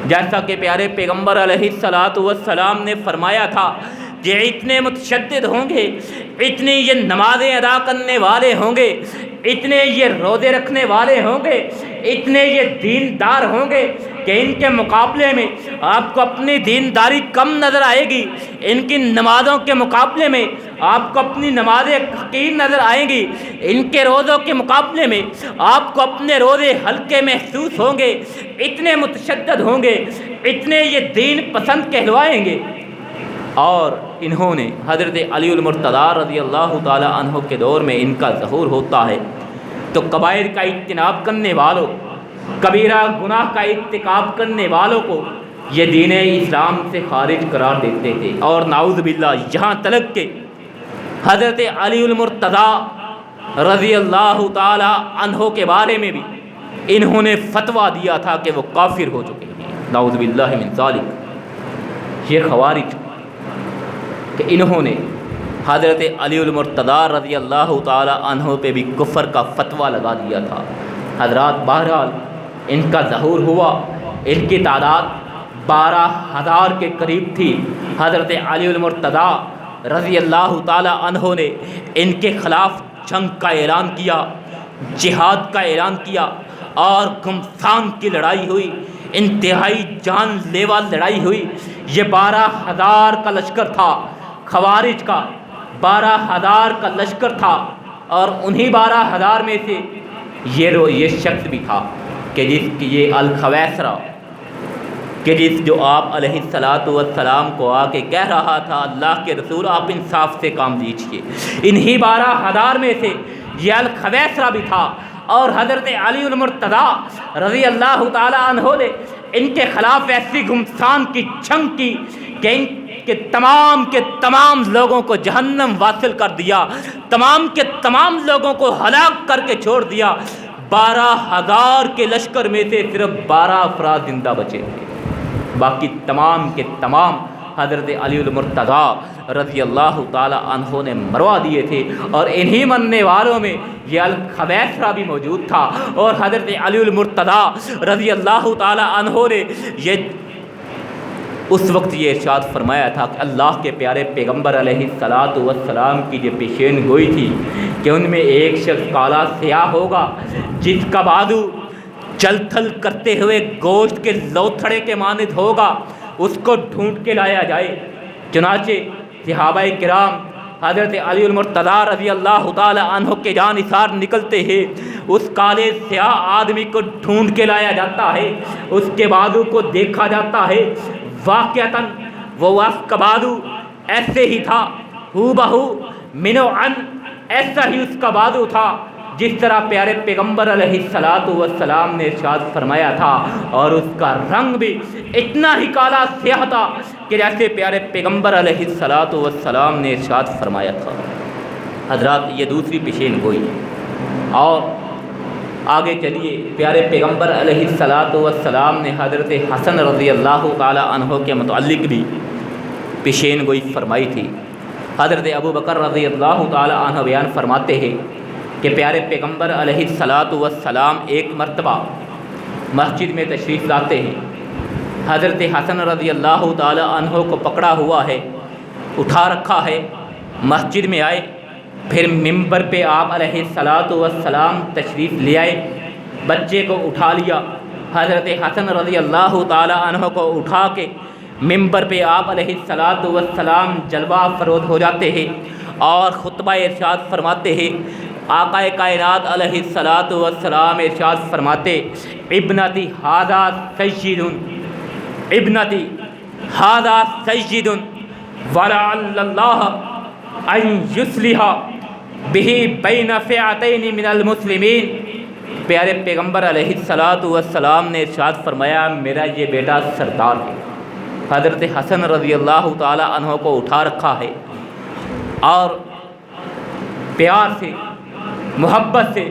جیسا کہ پیارے پیغمبر علیہ السلام نے فرمایا تھا کہ اتنے متشدد ہوں گے، اتنی یہ نمازیں ادا کرنے والے ہوں گے، اتنے یہ روزے رکھنے والے ہوں گے، اتنے یہ دیندار ہوں گے کہ ان کے مقابلے میں آپ کو اپنی دینداری کم نظر آئے گی، ان کی نمازوں کے مقابلے میں آپ کو اپنی نمازیں حقیر نظر آئیں گی، ان کے روزوں کے مقابلے میں آپ کو اپنے روزے ہلکے محسوس ہوں گے۔ اتنے متشدد ہوں گے، اتنے یہ دین پسند کہلوائیں گے۔ اور انہوں نے حضرت علی المرتضیٰ رضی اللہ تعالی عنہ کے دور میں ان کا ظہور ہوتا ہے تو کبائر کا اجتناب کرنے والوں، کبیرہ گناہ کا ارتکاب کرنے والوں کو یہ دین اسلام سے خارج قرار دیتے تھے۔ اور نعوذ باللہ، یہاں تلک کہ حضرت علی المرتضیٰ رضی اللہ تعالی عنہ کے بارے میں بھی انہوں نے فتویٰ دیا تھا کہ وہ کافر ہو چکے ہیں، نعوذ باللہ من ذالک۔ یہ خوارج کہ انہوں نے حضرت علی المرتضیٰ رضی اللہ تعالی عنہ پہ بھی کفر کا فتویٰ لگا دیا تھا۔ حضرات، بہرحال ان کا ظہور ہوا، ان کی تعداد 12,000 کے قریب تھی۔ حضرت علی المرتضیٰ رضی اللہ تعالی عنہ نے ان کے خلاف جنگ کا اعلان کیا، جہاد کا اعلان کیا، اور گھمسان کی لڑائی ہوئی، انتہائی جان لیوا لڑائی ہوئی۔ یہ 12,000 کا لشکر تھا، خوارج کا 12,000 کا لشکر تھا، اور انہی 12,000 میں سے یہ شخص بھی تھا کہ جس کی یہ الخویسرہ، کہ جس جو آپ علیہ السلام کو آ کے کہہ رہا تھا، اللہ کے رسول آپ انصاف سے کام لیجیے، انہی 12,000 میں سے یہ الخویسرہ بھی تھا۔ اور حضرت علی المرتضیٰ رضی اللہ تعالی عنہ نے ان کے خلاف ایسی گھمسان کی جنگ کی کہ کہ تمام کے تمام لوگوں کو جہنم واصل کر دیا، تمام کے تمام لوگوں کو ہلاک کر کے چھوڑ دیا، 12,000 کے لشکر میں سے صرف 12 افراد زندہ بچے تھے، باقی تمام کے تمام حضرت علی المرتضیٰ رضی اللہ تعالی عنہ نے مروا دیے تھے۔ اور انہی مرنے والوں میں یہ الخویسرہ بھی موجود تھا، اور حضرت علی المرتضیٰ رضی اللہ تعالی عنہ نے اس وقت یہ ارشاد فرمایا تھا کہ اللہ کے پیارے پیغمبر علیہ السلام کی جو پیشین گوئی تھی کہ ان میں ایک شخص کالا سیاہ ہوگا جس کا بازو چل تھل کرتے ہوئے گوشت کے لوتھڑے کے مانند ہوگا، اس کو ڈھونڈ کے لایا جائے۔ چنانچہ صحابہ کرام حضرت علی المرتضیٰ رضی اللہ تعالی عنہ کے جانثار نکلتے ہیں، اس کالے سیاہ آدمی کو ڈھونڈ کے لایا جاتا ہے، اس کے بازو کو دیکھا جاتا ہے، واقعتاً وہ اس کا بازو ایسے ہی تھا، ہو بہو منو ان ایسا ہی اس کا بازو تھا جس طرح پیارے پیغمبر علیہ السلام نے ارشاد فرمایا تھا، اور اس کا رنگ بھی اتنا ہی کالا سیاہ تھا کہ جیسے پیارے پیغمبر علیہ السلام نے ارشاد فرمایا تھا۔ حضرات یہ دوسری پیشین گوئی، اور آگے چلیے پیارے پیغمبر علیہ السلام نے حضرت حسن رضی اللہ تعالی عنہ کے متعلق بھی پیشین گوئی فرمائی تھی۔ حضرت ابو بکر رضی اللہ تعالی عنہ بیان فرماتے ہیں کہ پیارے پیغمبر علیہ السلام ایک مرتبہ مسجد میں تشریف لاتے ہیں، حضرت حسن رضی اللہ تعالی عنہ کو پکڑا ہوا ہے، اٹھا رکھا ہے، مسجد میں آئے، پھر ممبر پہ آپ علیہ السلام تشریف لے آئے، بچے کو اٹھا لیا، حضرت حسن رضی اللہ تعالی عنہ کو اٹھا کے ممبر پہ آپ علیہ السلام جلوہ افروز ہو جاتے ہیں اور خطبہ ارشاد فرماتے ہیں۔ آقا کائنات علیہ السلام ارشاد فرماتے، ابنتی ھذا سید، ابنتی ھذا سید ولعل اللہ ان یصلح بہ بین فئتین من المسلمین۔ پیارے پیغمبر علیہ السلام نے ارشاد فرمایا میرا یہ بیٹا سردار ہے۔ حضرت حسن رضی اللہ تعالی عنہ کو اٹھا رکھا ہے اور پیار سے، محبت سے،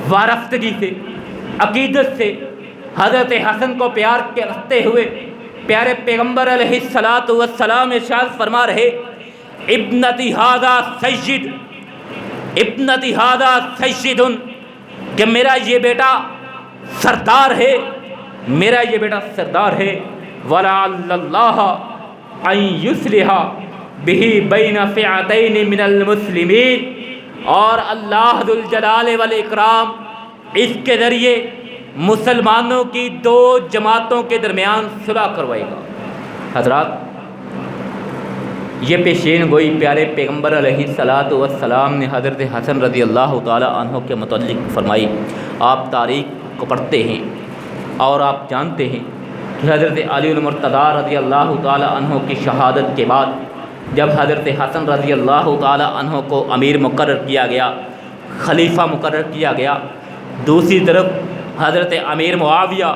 وارفتگی سے، عقیدت سے حضرت حسن کو پیار کرتے ہوئے پیارے پیغمبر علیہ السلام ارشاد فرما رہے، ابنتی ھذا سید، ابنتی ھذا سید، کہ میرا یہ بیٹا سردار ہے، میرا یہ بیٹا سردار ہے، وَلَعَلَّ اللَّهَ أَن يُصْلِحَ بِهِ بَيْنَ فِئَتَيْنِ مِنَ الْمُسْلِمِينَ، اور اللہ ذوالجلال والاکرام اس کے ذریعے مسلمانوں کی دو جماعتوں کے درمیان صلح کروائے گا۔ حضرات یہ پیشین گوئی پیارے پیغمبر علیہ السلام نے حضرت حسن رضی اللہ تعالی عنہ کے متعلق فرمائی۔ آپ تاریخ کو پڑھتے ہیں اور آپ جانتے ہیں کہ حضرت علی المرتضیٰ رضی اللہ تعالی عنہ کی شہادت کے بعد جب حضرت حسن رضی اللہ تعالی عنہ کو امیر مقرر کیا گیا، خلیفہ مقرر کیا گیا، دوسری طرف حضرت امیر معاویہ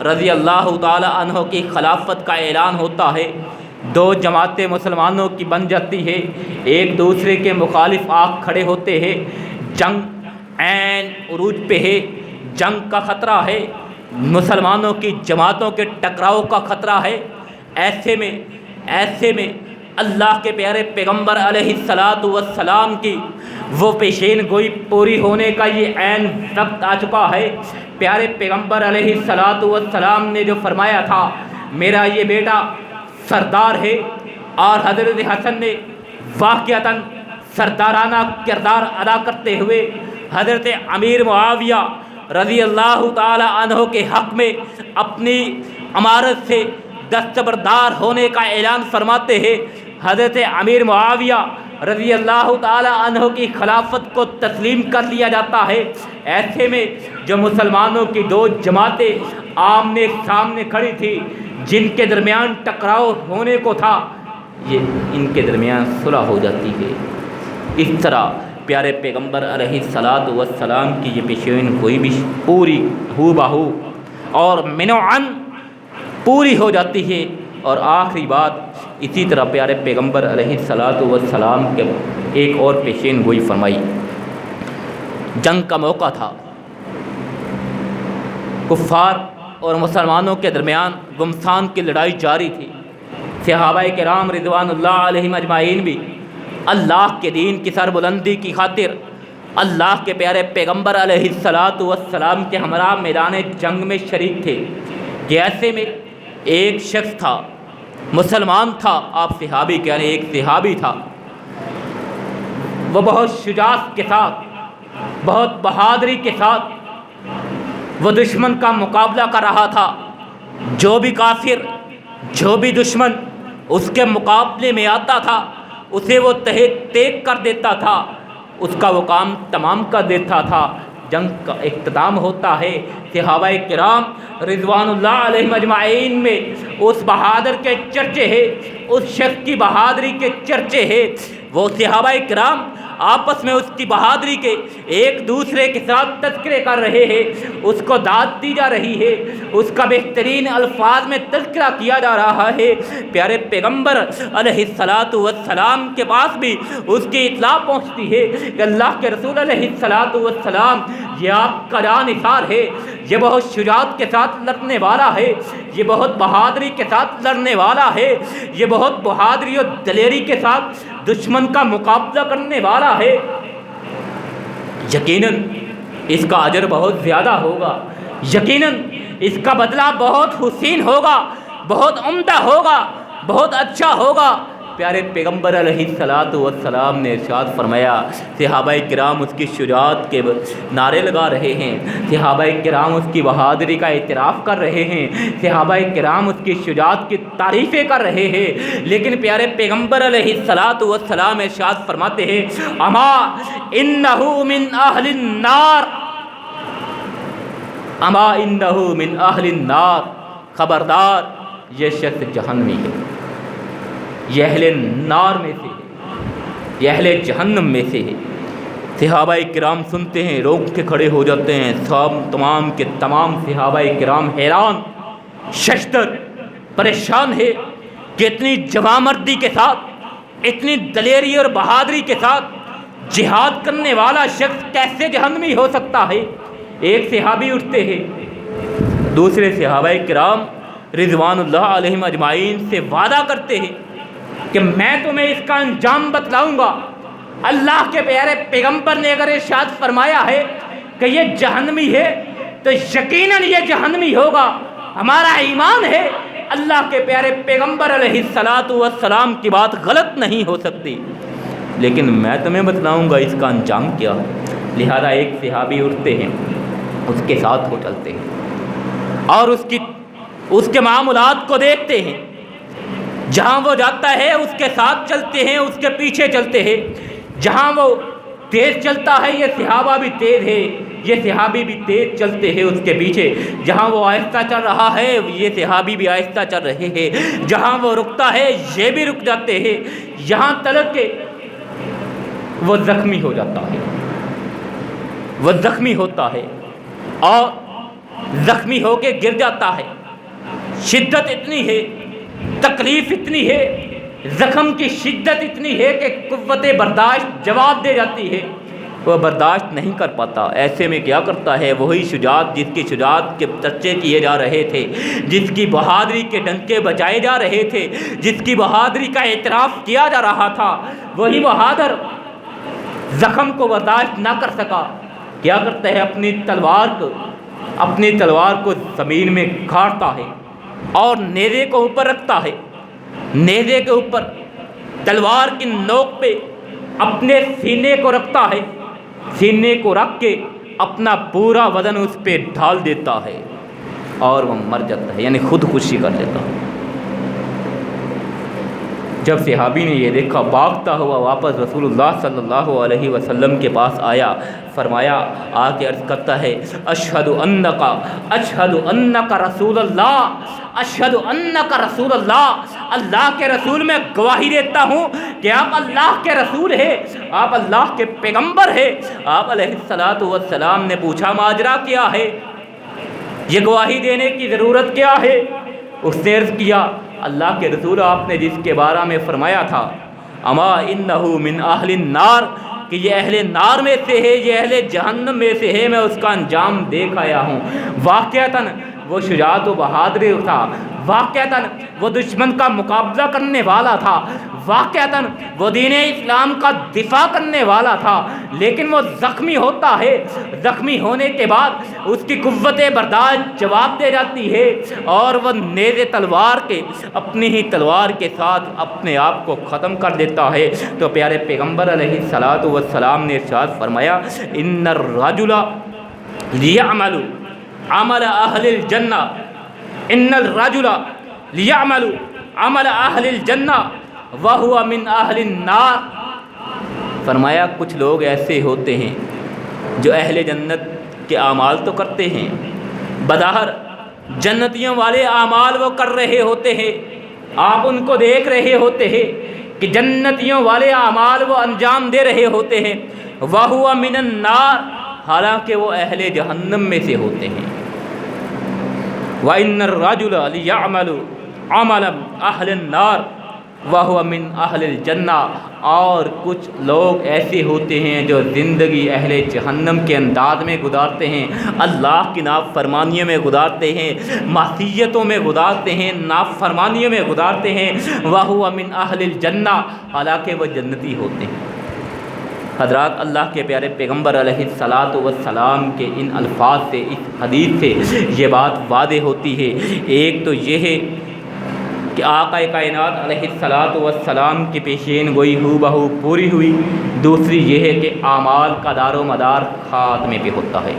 رضی اللہ تعالی عنہ کی خلافت کا اعلان ہوتا ہے، دو جماعتیں مسلمانوں کی بن جاتی ہے، ایک دوسرے کے مخالف آ کھڑے ہوتے ہیں، جنگ عین عروج پہ ہے، جنگ کا خطرہ ہے، مسلمانوں کی جماعتوں کے ٹکراؤ کا خطرہ ہے۔ ایسے میں اللہ کے پیارے پیغمبر علیہ السلام کی وہ پیشین گوئی پوری ہونے کا یہ عین وقت آ چکا ہے۔ پیارے پیغمبر علیہ السلام نے جو فرمایا تھا میرا یہ بیٹا سردار ہے، اور حضرت حسن نے واقعتاً سردارانہ کردار ادا کرتے ہوئے حضرت امیر معاویہ رضی اللہ تعالی عنہ کے حق میں اپنی امارت سے دستبردار ہونے کا اعلان فرماتے ہیں۔ حضرت امیر معاویہ رضی اللہ تعالی عنہ کی خلافت کو تسلیم کر لیا جاتا ہے۔ ایسے میں جو مسلمانوں کی دو جماعتیں آمنے سامنے کھڑی تھی، جن کے درمیان ٹکراؤ ہونے کو تھا، یہ ان کے درمیان صلح ہو جاتی ہے۔ اس طرح پیارے پیغمبر علیہ السلام کی یہ پیشین گوئی بھی پوری ہو بہو اور منوعاً پوری ہو جاتی ہے۔ اور آخری بات اسی طرح پیارے پیغمبر علیہ الصلاۃ والسلام کے ایک اور پیشین گوئی فرمائی۔ جنگ کا موقع تھا، کفار اور مسلمانوں کے درمیان گمسان کی لڑائی جاری تھی۔ صحابہ کرام رضوان اللہ علیہم اجمعین بھی اللہ کے دین کی سربلندی کی خاطر اللہ کے پیارے پیغمبر علیہ الصلاۃ والسلام کے ہمراہ میدان جنگ میں شریک تھے کہ ایسے میں ایک شخص تھا، مسلمان تھا، آپ صحابی کہہ رہے ہیں، ایک صحابی تھا، وہ بہت شجاعت کے ساتھ، بہت بہادری کے ساتھ وہ دشمن کا مقابلہ کر رہا تھا۔ جو بھی کافر، جو بھی دشمن اس کے مقابلے میں آتا تھا اسے وہ تیگ کر دیتا تھا، اس کا وہ کام تمام کر دیتا تھا۔ جنگ کا اختتام ہوتا ہے، صحابہ کرام رضوان اللہ علیہم اجمعین میں اس بہادر کے چرچے ہیں، اس شخص کی بہادری کے چرچے ہیں۔ وہ صحابہ کرام آپس میں اس کی بہادری کے ایک دوسرے کے ساتھ تذکرے کر رہے ہیں، اس کو داد دی جا رہی ہے، اس کا بہترین الفاظ میں تذکرہ کیا جا رہا ہے۔ پیارے پیغمبر علیہ الصلاۃ والسلام کے پاس بھی اس کی اطلاع پہنچتی ہے کہ اللہ کے رسول علیہ الصلاۃ والسلام یہ آپ کا جانثار ہے، یہ بہت شجاعت کے ساتھ لڑنے والا ہے، یہ بہت بہادری کے ساتھ لڑنے والا ہے، یہ بہت بہادری اور دلیری کے ساتھ دشمن کا مقابلہ کرنے والا ہے، یقیناً اس کا اجر بہت زیادہ ہوگا، یقیناً اس کا بدلہ بہت حسین ہوگا، بہت عمدہ ہوگا، بہت اچھا ہوگا۔ پیارے پیغمبر علیہ الصلاۃ والسلام نے ارشاد فرمایا، صحابہ کرام اس کی شجاعت کے نعرے لگا رہے ہیں، صحابہ کرام اس کی بہادری کا اعتراف کر رہے ہیں، صحابہ کرام اس کی شجاعت کی تعریفیں کر رہے ہیں، لیکن پیارے پیغمبر علیہ الصلاۃ والسلام ارشاد فرماتے ہیں، اما انہ من اہل النار، اما انہ من اہل النار، خبردار یہ شخص جہنمی ہے، یہ اہل نار میں سے ہے، یہ اہل جہنم میں سے ہے۔ صحابہ کرام سنتے ہیں، روک کے کھڑے ہو جاتے ہیں، تمام کے تمام صحابہ کرام حیران ششدر پریشان ہے کہ اتنی جوامردی کے ساتھ، اتنی دلیری اور بہادری کے ساتھ جہاد کرنے والا شخص کیسے جہنمی ہو سکتا ہے۔ ایک صحابی اٹھتے ہیں، دوسرے صحابہ کرام رضوان اللہ علیہم اجمعین سے وعدہ کرتے ہیں کہ میں تمہیں اس کا انجام بتلاؤں گا۔ اللہ کے پیارے پیغمبر نے اگر ارشاد فرمایا ہے کہ یہ جہنمی ہے تو یقیناً یہ جہنمی ہوگا، ہمارا ایمان ہے اللہ کے پیارے پیغمبر علیہ الصلاۃ والسلام کی بات غلط نہیں ہو سکتی، لیکن میں تمہیں بتلاؤں گا اس کا انجام کیا ہے۔ لہذا ایک صحابی اٹھتے ہیں، اس کے ساتھ ہو چلتے ہیں اور اس کے معاملات کو دیکھتے ہیں، جہاں وہ جاتا ہے اس کے ساتھ چلتے ہیں، اس کے پیچھے چلتے ہیں، جہاں وہ تیز چلتا ہے یہ صحابہ بھی تیز ہے، یہ صحابی بھی تیز چلتے ہیں اس کے پیچھے، جہاں وہ آہستہ چل رہا ہے یہ صحابی بھی آہستہ چل رہے ہیں، جہاں وہ رکتا ہے یہ بھی رک جاتے ہیں، یہاں تلک کہ وہ زخمی ہو جاتا ہے، وہ زخمی ہوتا ہے اور زخمی ہو کے گر جاتا ہے۔ شدت اتنی ہے، تکلیف اتنی ہے، زخم کی شدت اتنی ہے کہ قوت برداشت جواب دے جاتی ہے، وہ برداشت نہیں کر پاتا۔ ایسے میں کیا کرتا ہے، وہی شجاعت جس کی شجاعت کے چرچے کیے جا رہے تھے، جس کی بہادری کے ڈنکے بجائے جا رہے تھے، جس کی بہادری کا اعتراف کیا جا رہا تھا، وہی بہادر زخم کو برداشت نہ کر سکا۔ کیا کرتا ہے، اپنی تلوار کو زمین میں گاڑتا ہے اور نیزے کو اوپر رکھتا ہے، نیزے کے اوپر تلوار کی نوک پہ اپنے سینے کو رکھتا ہے، سینے کو رکھ کے اپنا پورا وزن اس پہ ڈھال دیتا ہے اور وہ مر جاتا ہے، یعنی خودکشی کر لیتا ہے۔ جب صحابی نے یہ دیکھا، بھاگتا ہوا واپس رسول اللہ صلی اللہ علیہ وسلم کے پاس آیا، فرمایا، آ کے عرض کرتا ہے، اشہد انک رسول اللہ، اشہد انک رسول اللہ، اللہ کے رسول میں گواہی دیتا ہوں کہ آپ اللہ کے رسول ہیں، آپ اللہ کے پیغمبر ہیں۔ آپ علیہ الصلاۃ والسلام نے پوچھا، ماجرا کیا ہے، یہ گواہی دینے کی ضرورت کیا ہے؟ اس نے عرض کیا، اللہ کے رسول آپ نے جس کے بارے میں فرمایا تھا اما انہو من اہل النار کہ یہ اہل نار میں سے ہے، یہ اہل جہنم میں سے ہے، میں اس کا انجام دیکھ آیا ہوں۔ واقعتاً وہ شجاعت و بہادری تھا، واقعتاً وہ دشمن کا مقابلہ کرنے والا تھا، واقعتاً وہ دین اسلام کا دفاع کرنے والا تھا، لیکن وہ زخمی ہوتا ہے، زخمی ہونے کے بعد اس کی قوت برداشت جواب دے جاتی ہے اور وہ نیزے تلوار کے اپنی ہی تلوار کے ساتھ اپنے آپ کو ختم کر دیتا ہے۔ تو پیارے پیغمبر علیہ الصلوۃ والسلام نے ارشاد فرمایا ان الرجل لیعمل عمل اہل الجنہ، ان الرجل لیعمل عمل اہل الجنہ وہو من اہل النار۔ فرمایا کچھ لوگ ایسے ہوتے ہیں جو اہل جنت کے اعمال تو کرتے ہیں، بظاہر جنتیوں والے اعمال وہ کر رہے ہوتے ہیں، آپ ان کو دیکھ رہے ہوتے ہیں کہ جنتیوں والے اعمال وہ انجام دے رہے ہوتے ہیں، وہو من النار، حالانکہ وہ اہل جہنم میں سے ہوتے ہیں۔ وَإِنَّ الرَّجُلَ لِيَعْمَلُ عَمَلَ أَهْلِ النَّارِ وَهُوَ مِنْ أَهْلِ الْجَنَّةِ۔ اور کچھ لوگ ایسے ہوتے ہیں جو زندگی اہل جہنم کے انداز میں گزارتے ہیں، اللہ کی نافرمانیوں میں گزارتے ہیں، معصیتوں میں گزارتے ہیں، نافرمانیوں میں گزارتے ہیں، وَهُوَ مِنْ أَهْلِ الْجَنَّةِ، حالانکہ وہ جنتی ہوتے ہیں۔ حضرات، اللہ کے پیارے پیغمبر علیہ الصلوۃ والسلام کے ان الفاظ سے، اس حدیث سے یہ بات واضح ہوتی ہے۔ ایک تو یہ ہے کہ آقا کائنات علیہ الصلوۃ والسلام کی پیشین گوئی ہو بہو پوری ہوئی، دوسری یہ ہے کہ اعمال کا دار و مدار خاتمے پہ ہوتا ہے،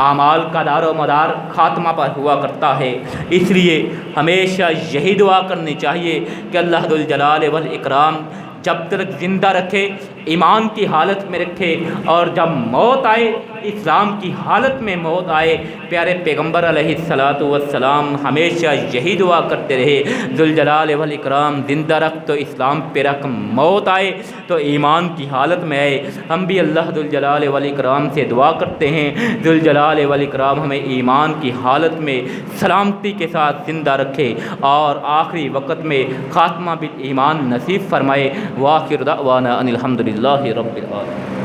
اعمال کا دار و مدار خاتمہ پر ہوا کرتا ہے۔ اس لیے ہمیشہ یہی دعا کرنی چاہیے کہ اللہ ذوالجلال والاکرام جب تک زندہ رکھے ایمان کی حالت میں رکھے، اور جب موت آئے اسلام کی حالت میں موت آئے، پیارے پیغمبر علیہ الصلوۃ والسلام ہمیشہ یہی دعا کرتے رہے ذوالجلال والاکرام زندہ رکھ تو اسلام پہ رکھ، موت آئے تو ایمان کی حالت میں آئے۔ ہم بھی اللہ ذوالجلال والاکرام سے دعا کرتے ہیں ذوالجلال والاکرام ہمیں ایمان کی حالت میں سلامتی کے ساتھ زندہ رکھے اور آخری وقت میں خاتمہ بالایمان نصیب فرمائے۔ وآخر دعوانا ان الحمد للہ رب العالمین۔